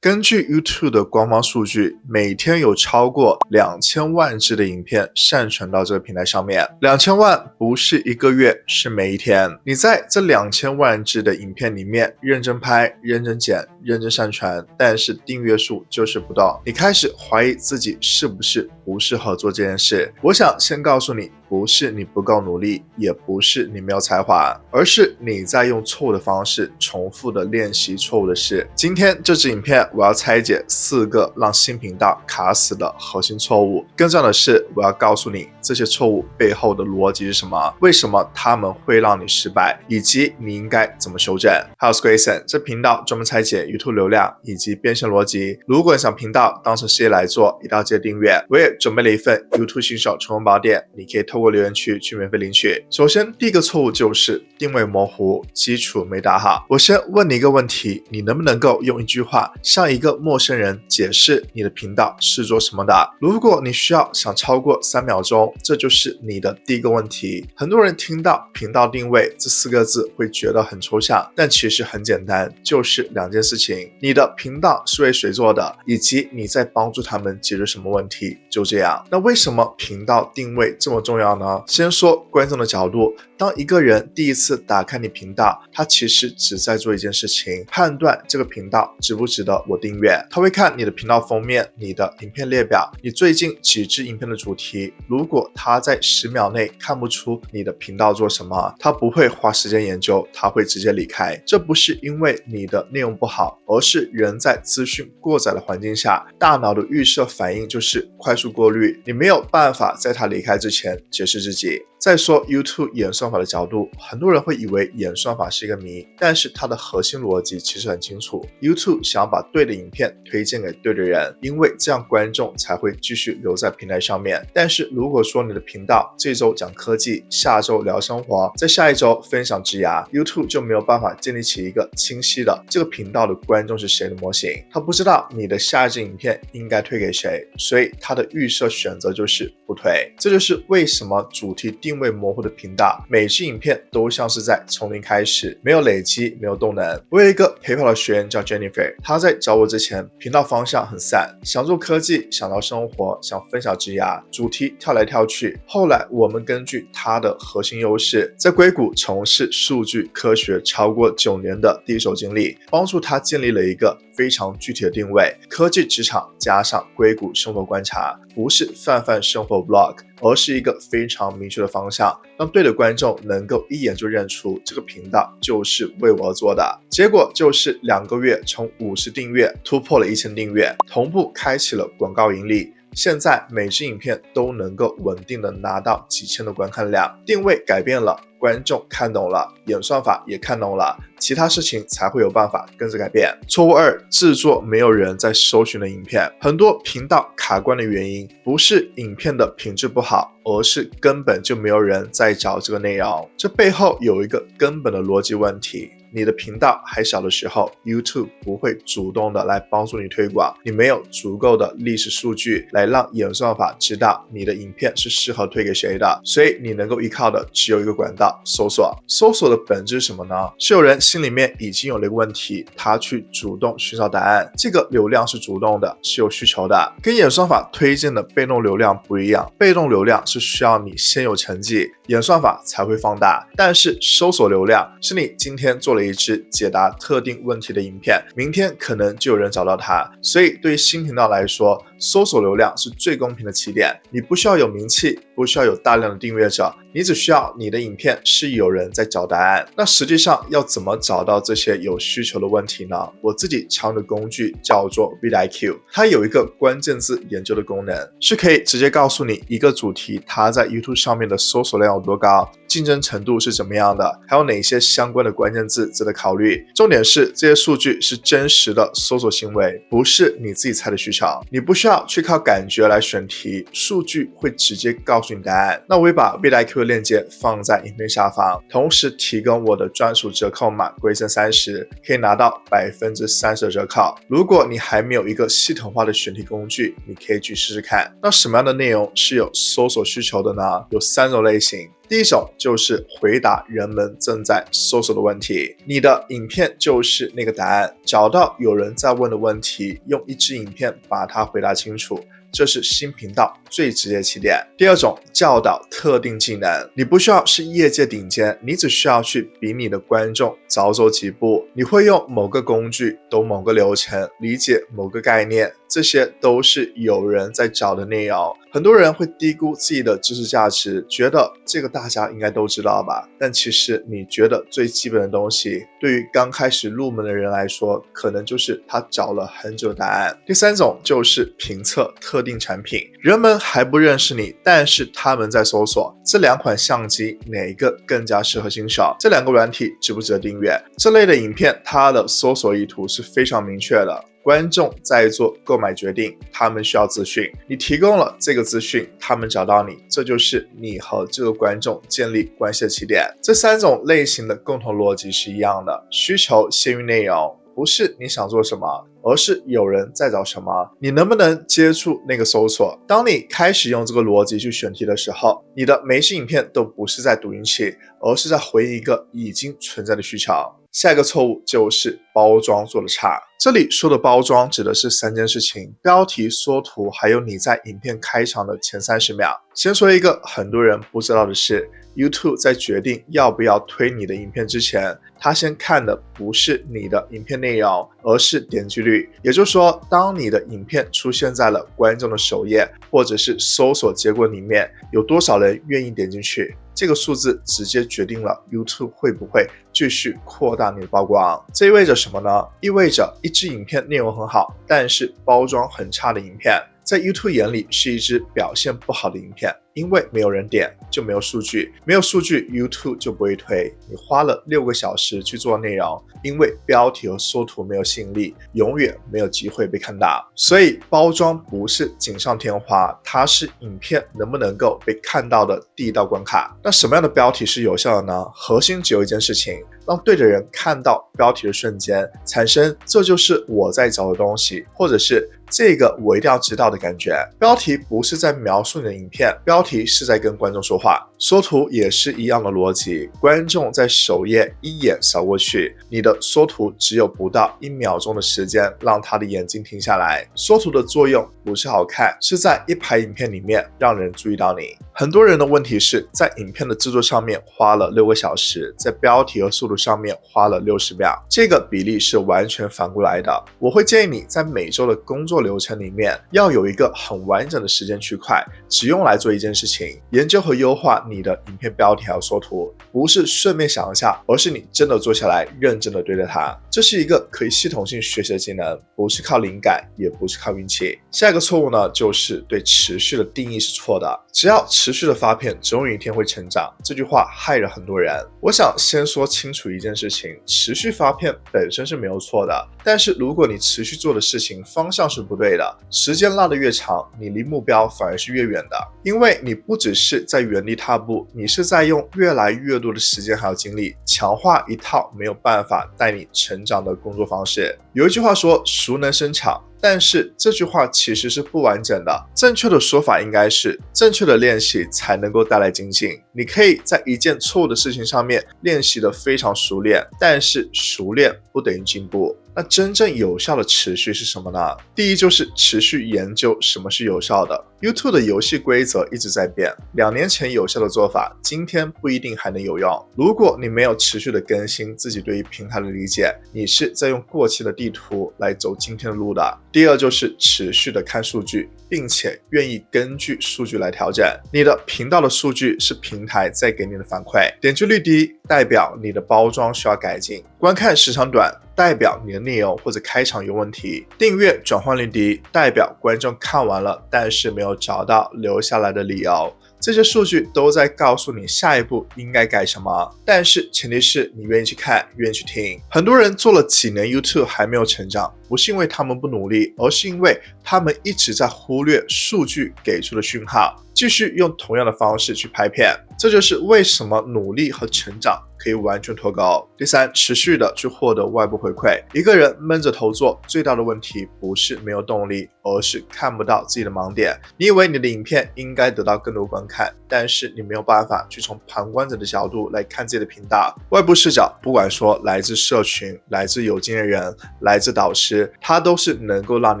根据 YouTube 的官方数据，每天有超过2000万支的影片上传到这个平台上面。2000万不是一个月，是每一天。你在这2000万支的影片里面认真拍、认真剪、认真上传，但是订阅数就是不到。你开始怀疑自己是不是不适合做这件事。我想先告诉你，不是你不够努力，也不是你没有才华，而是你在用错误的方式重复的练习错误的事。今天这支影片我要拆解4个让新频道卡死的核心错误，更重要的是我要告诉你这些错误背后的逻辑是什么，为什么他们会让你失败，以及你应该怎么修正。Hello Grayson， 这频道专门拆解 YouTube 流量以及变现逻辑。如果你想频道当成事业来做，一定要记得订阅。我也准备了一份 YouTube 新手成功宝典，你可以透过留言区去免费领取。首先第一个错误就是定位模糊，基础没打好。我先问你一个问题，你能不能够用一句话向一个陌生人解释你的频道是做什么的？如果你需要想超过3秒钟，这就是你的第一个问题。很多人听到频道定位这4个字会觉得很抽象，但其实很简单，就是2件事情：你的频道是为谁做的，以及你在帮助他们解决什么问题。就这样。那为什么频道定位这么重要呢？先说观众的角度，当一个人第一次打开你频道，他其实只在做一件事情，判断这个频道值不值得我订阅。他会看你的频道封面、你的影片列表、你最近几支影片的主题。如果他在10秒内看不出你的频道做什么，他不会花时间研究，他会直接离开。这不是因为你的内容不好，而是人在资讯过载的环境下，大脑的预设反应就是快速过滤，你没有办法在他离开之前解释自己。再说 YouTube 演算法的角度，很多人会以为演算法是一个谜，但是它的核心逻辑其实很清楚。YouTube 想要把对的影片推荐给对的人，因为这样观众才会继续留在平台上面。但是如果说你的频道这周讲科技，下周聊生活，在下一周分享职涯， YouTube 就没有办法建立起一个清晰的这个频道的观众是谁的模型，他不知道你的下一支影片应该推给谁，所以他的预设选择就是不推。这就是为什么主题定位模糊的频道，每支影片都像是在从零开始，没有累积，没有动能。我有一个陪跑的学员叫 Jennifer， 她在找我之前，频道方向很散，想做科技，想聊生活，想分享职涯，主题跳来跳去。后来我们根据她的核心优势，在硅谷从事数据科学超过9年的第一手经历，帮助她建立了一个非常具体的定位，科技职场加上硅谷生活观察，不是泛泛生活 vlog， 而是一个非常明确的方向，让对的观众能够一眼就认出这个频道就是为我而做的。结果就是2个月从50订阅突破了1000订阅，同步开启了广告盈利。现在每支影片都能够稳定的拿到几千的观看量，定位改变了，观众看懂了，演算法也看懂了，其他事情才会有办法跟着改变。错误2，制作没有人在搜寻的影片。很多频道卡关的原因不是影片的品质不好，而是根本就没有人在找这个内容。这背后有一个根本的逻辑问题。你的频道还小的时候， YouTube 不会主动的来帮助你推广，你没有足够的历史数据来让演算法知道你的影片是适合推给谁的，所以你能够依靠的只有一个管道，搜索。搜索的本质是什么呢？是有人心里面已经有了一个问题，他去主动寻找答案，这个流量是主动的，是有需求的，跟演算法推荐的被动流量不一样。被动流量是需要你先有成绩，演算法才会放大，但是搜索流量是你今天做了一支解答特定问题的影片，明天可能就有人找到它。所以对于新频道来说，搜索流量是最公平的起点。你不需要有名气，不需要有大量的订阅者，你只需要你的影片是有人在找答案。那实际上要怎么找到这些有需求的问题呢？我自己常用的工具叫做 vidIQ， 它有一个关键字研究的功能，是可以直接告诉你一个主题它在 YouTube 上面的搜索量有多高，竞争程度是怎么样的，还有哪些相关的关键字值得考虑。重点是这些数据是真实的搜索行为，不是你自己猜的需求。你不需要去靠感觉来选题，数据会直接告诉你答案。那我会把 vidIQ 的链接放在影片下方，同时提供我的专属折扣码 Grayson30， 可以拿到30%的折扣。如果你还没有一个系统化的选题工具，你可以去试试看。那什么样的内容是有搜索需求的呢？有3种类型。第一种就是回答人们正在搜索的问题，你的影片就是那个答案，找到有人在问的问题，用一支影片把它回答清楚，这是新频道最直接起点。第二种，教导特定技能，你不需要是业界顶尖，你只需要去比你的观众早走几步，你会用某个工具，懂某个流程，理解某个概念，这些都是有人在找的内容。很多人会低估自己的知识价值，觉得这个大家应该都知道吧，但其实你觉得最基本的东西，对于刚开始入门的人来说，可能就是他找了很久的答案。第三种就是评测特定产品，人们还不认识你，但是他们在搜索这两款相机哪一个更加适合新手，这两个软体值不值得订阅，这类的影片它的搜索意图是非常明确的，观众在做购买决定，他们需要资讯，你提供了这个资讯，他们找到你，这就是你和这个观众建立关系的起点。这三种类型的共同逻辑是一样的，需求先于内容，不是你想做什么，而是有人在找什么，你能不能接触那个搜索。当你开始用这个逻辑去选题的时候，你的每支影片都不是在读音器，而是在回应一个已经存在的需求。下一个错误就是包装做得差，这里说的包装指的是三件事情，标题、缩图，还有你在影片开场的前30秒。先说一个很多人不知道的是， YouTube 在决定要不要推你的影片之前，他先看的不是你的影片内容，而是点击率。也就是说，当你的影片出现在了观众的首页，或者是搜索结果里面，有多少人愿意点进去，这个数字直接决定了 YouTube 会不会继续扩大你的曝光。这意味着什么呢？意味着一支影片内容很好，但是包装很差的影片，在 YouTube 眼里是一支表现不好的影片，因为没有人点就没有数据，没有数据 YouTube 就不会推。你花了6个小时去做内容，因为标题和缩图没有吸引力，永远没有机会被看到。所以包装不是锦上添花，它是影片能不能够被看到的第一道关卡。那什么样的标题是有效的呢？核心只有一件事情，让对的人看到标题的瞬间产生这就是我在找的东西，或者是这个我一定要知道的感觉。标题不是在描述你的影片，标题是在跟观众说话。缩图也是一样的逻辑，观众在首页一眼扫过去，你的缩图只有不到1秒钟的时间让他的眼睛停下来。缩图的作用不是好看，是在一排影片里面让人注意到你。很多人的问题是在影片的制作上面花了6个小时，在标题和速度上面花了60秒，这个比例是完全反过来的。我会建议你在每周的工作流程里面要有一个很完整的时间区块，只用来做一件事情，研究和优化你的影片标题还有缩图，不是顺便想一下，而是你真的坐下来认真的对待它。这是一个可以系统性学习的技能，不是靠灵感，也不是靠运气。下一个错误呢，就是对持续的定义是错的，只要持续的发片，总有一天会成长，这句话害了很多人。我想先说清楚一件事情，持续发片本身是没有错的，但是如果你持续做的事情方向是不对的，时间拉得越长，你离目标反而是越远的，因为你不只是在原地踏步，你是在用越来越多的时间还有精力强化一套没有办法带你成长的工作方式。有一句话说熟能生巧，但是这句话其实是不完整的，正确的说法应该是正确的练习才能够带来精进。你可以在一件错误的事情上面练习得非常熟练，但是熟练不等于进步。那真正有效的持续是什么呢？第一就是持续研究什么是有效的。YouTube 的游戏规则一直在变，2年前有效的做法，今天不一定还能有用。如果你没有持续的更新自己对于平台的理解，你是在用过期的地图来走今天的路的。第二就是持续的看数据，并且愿意根据数据来调整。你的频道的数据是平台在给你的反馈，点击率低代表你的包装需要改进，观看时长短代表你的内容或者开场有问题，订阅转换率低代表观众看完了但是没有找到留下来的理由。这些数据都在告诉你下一步应该改什么，但是前提是你愿意去看，愿意去听。很多人做了几年 YouTube 还没有成长，不是因为他们不努力，而是因为他们一直在忽略数据给出的讯号，继续用同样的方式去拍片。这就是为什么努力和成长可可以完全脱钩。第三，持续的去获得外部回馈。一个人闷着头做，最大的问题不是没有动力，而是看不到自己的盲点。你以为你的影片应该得到更多观看，但是你没有办法去从旁观者的角度来看自己的频道。外部视角，不管说来自社群、来自有经验人、来自导师，它都是能够让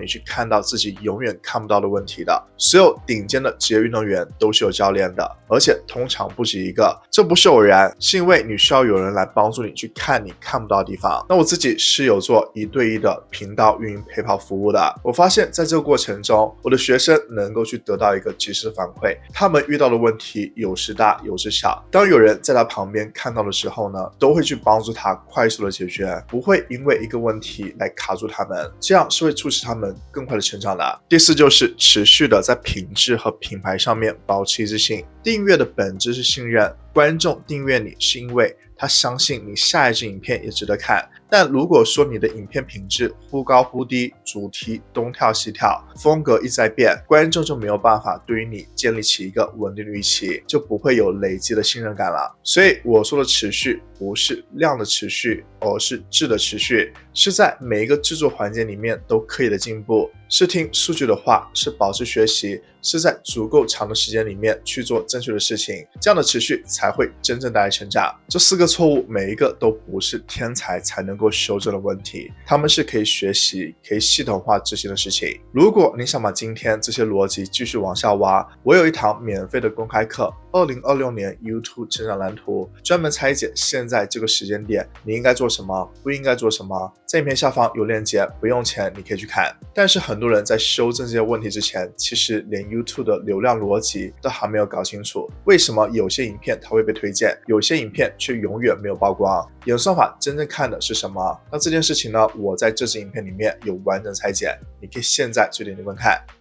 你去看到自己永远看不到的问题的。所有顶尖的职业运动员都是有教练的，而且通常不止一个。这不是偶然，是因为你需要有人来帮助你去看你看不到的地方。那我自己是有做1对1的频道运营陪跑服务的，我发现在这个过程中，我的学生能够去得到一个及时的反馈，他们遇到的问题有时大有时小，当有人在他旁边看到的时候呢，都会去帮助他快速的解决，不会因为一个问题来卡住他们，这样是会促使他们更快的成长的。第四就是持续的在品质和品牌上面保持一致性。订阅的本质是信任，观众订阅你是因为他相信你下一支影片也值得看。但如果说你的影片品质忽高忽低，主题东跳西跳，风格一直在变，观众就没有办法对于你建立起一个稳定的预期，就不会有累积的信任感了。所以我说的持续不是量的持续，而是质的持续，是在每一个制作环节里面都可以的进步，是听数据的话，是保持学习，是在足够长的时间里面去做正确的事情，这样的持续才会真正带来成长。这4个错误每一个都不是天才才能够修正的问题，他们是可以学习、可以系统化执行的事情。如果你想把今天这些逻辑继续往下挖，我有一堂免费的公开课，2026年 YouTube 成长蓝图，专门拆解现在这个时间点你应该做什么，不应该做什么，在影片下方有链接，不用钱你可以去看。但是很多人在修正这些问题之前，其实连 YouTube 的流量逻辑都还没有搞清楚，为什么有些影片它会被推荐，有些影片却永远没有曝光，演算法真正看的是什么？那这件事情呢，我在这支影片里面有完整拆解，你可以现在就点击观看。